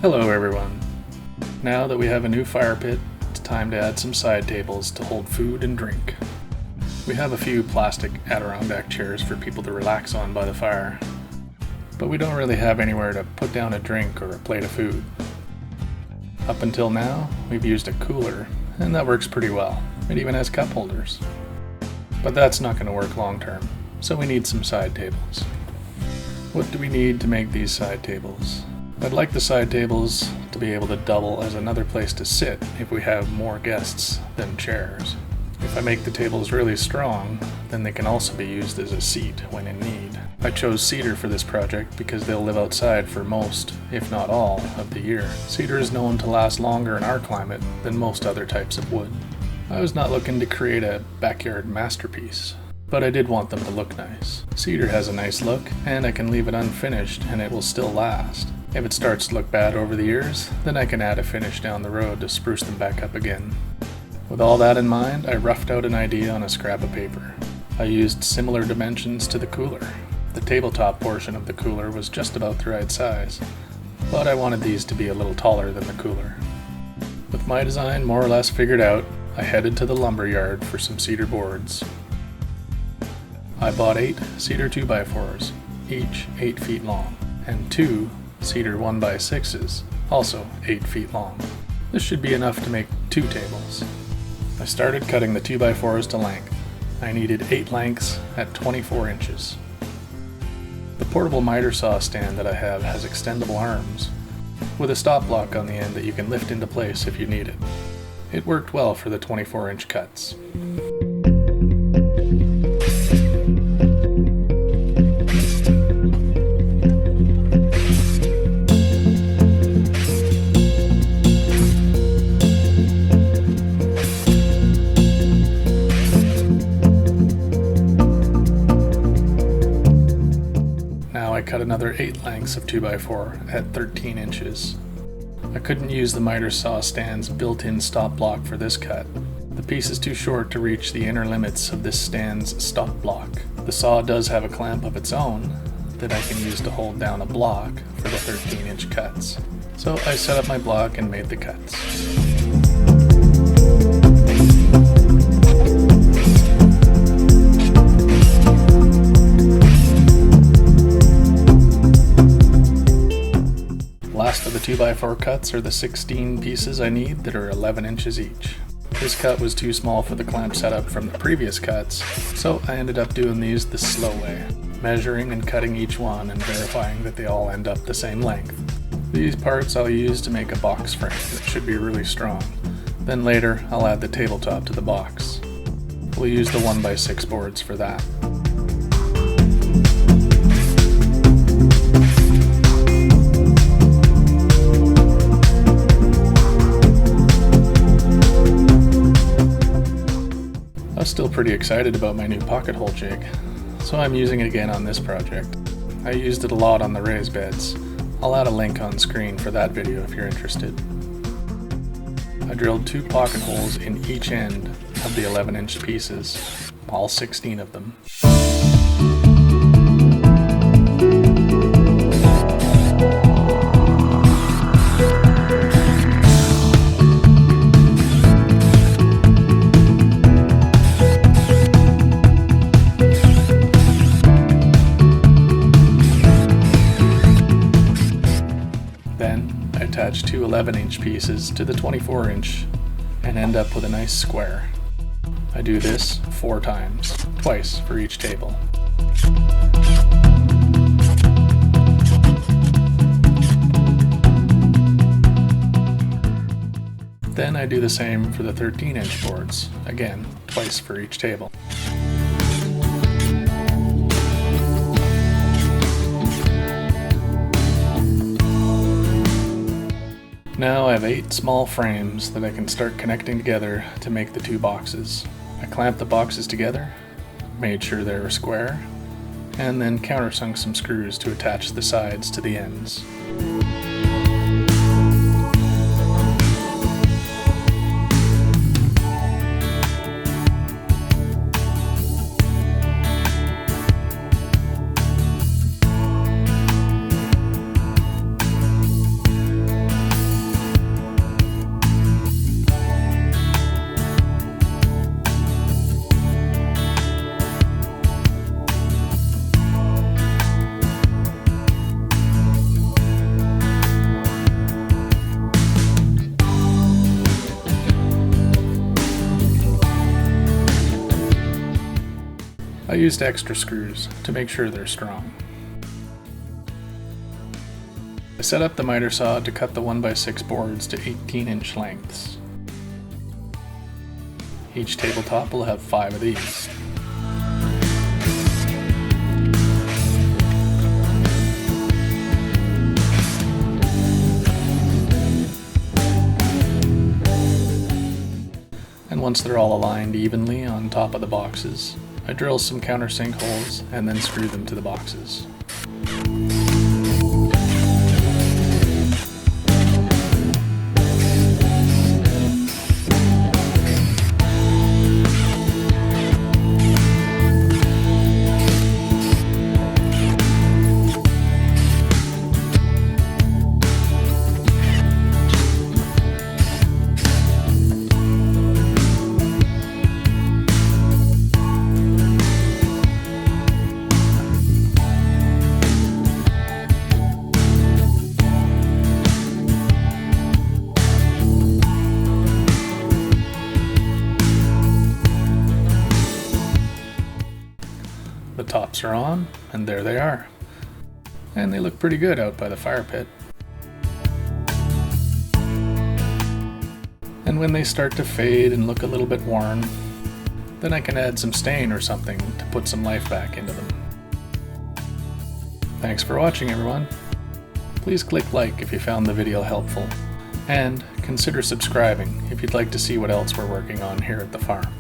Hello everyone. Now that we have a new fire pit, it's time to add some side tables to hold food and drink. We have a few plastic Adirondack chairs for people to relax on by the fire, but we don't really have anywhere to put down a drink or a plate of food. Up until now, we've used a cooler, and that works pretty well. It even has cup holders. But that's not going to work long term, so we need some side tables. What do we need to make these side tables? I'd like the side tables to be able to double as another place to sit if we have more guests than chairs. If I make the tables really strong, then they can also be used as a seat when in need. I chose cedar for this project because they'll live outside for most, if not all, of the year. Cedar is known to last longer in our climate than most other types of wood. I was not looking to create a backyard masterpiece, but I did want them to look nice. Cedar has a nice look, and I can leave it unfinished and it will still last. If it starts to look bad over the years, then I can add a finish down the road to spruce them back up again. With all that in mind, I roughed out an idea on a scrap of paper. I used similar dimensions to the cooler. The tabletop portion of the cooler was just about the right size, but I wanted these to be a little taller than the cooler. With my design more or less figured out, I headed to the lumber yard for some cedar boards. I bought 8 cedar 2x4s, each 8 feet long, and 2 cedar 1x6s, also 8 feet long. This should be enough to make 2 tables. I started cutting the 2x4s to length. I needed 8 lengths at 24 inches. The portable miter saw stand that I have has extendable arms, with a stop block on the end that you can lift into place if you need it. It worked well for the 24-inch cuts. I cut another 8 lengths of 2x4 at 13 inches. I couldn't use the miter saw stand's built-in stop block for this cut. The piece is too short to reach the inner limits of this stand's stop block. The saw does have a clamp of its own that I can use to hold down a block for the 13-inch cuts. So I set up my block and made the cuts. Last of the 2x4 cuts are the 16 pieces I need that are 11 inches each. This cut was too small for the clamp setup from the previous cuts, so I ended up doing these the slow way, measuring and cutting each one and verifying that they all end up the same length. These parts I'll use to make a box frame that should be really strong. Then later I'll add the tabletop to the box. We'll use the 1x6 boards for that. I was still pretty excited about my new pocket hole jig, so I'm using it again on this project. I used it a lot on the raised beds. I'll add a link on screen for that video if you're interested. I drilled 2 pocket holes in each end of the 11-inch pieces, all 16 of them. Attach 2 11-inch pieces to the 24-inch and end up with a nice square. I do this 4 times, twice for each table. Then I do the same for the 13-inch boards, again, twice for each table. Now I have 8 small frames that I can start connecting together to make the 2 boxes. I clamped the boxes together, made sure they were square, and then countersunk some screws to attach the sides to the ends. used extra screws to make sure they're strong. I set up the miter saw to cut the 1x6 boards to 18-inch lengths. Each tabletop will have 5 of these. And once they're all aligned evenly on top of the boxes, I drill some countersink holes and then screw them to the boxes. The tops are on, and there they are. And they look pretty good out by the fire pit. And when they start to fade and look a little bit worn, then I can add some stain or something to put some life back into them. Thanks for watching, everyone. Please click like if you found the video helpful, and consider subscribing if you'd like to see what else we're working on here at the farm.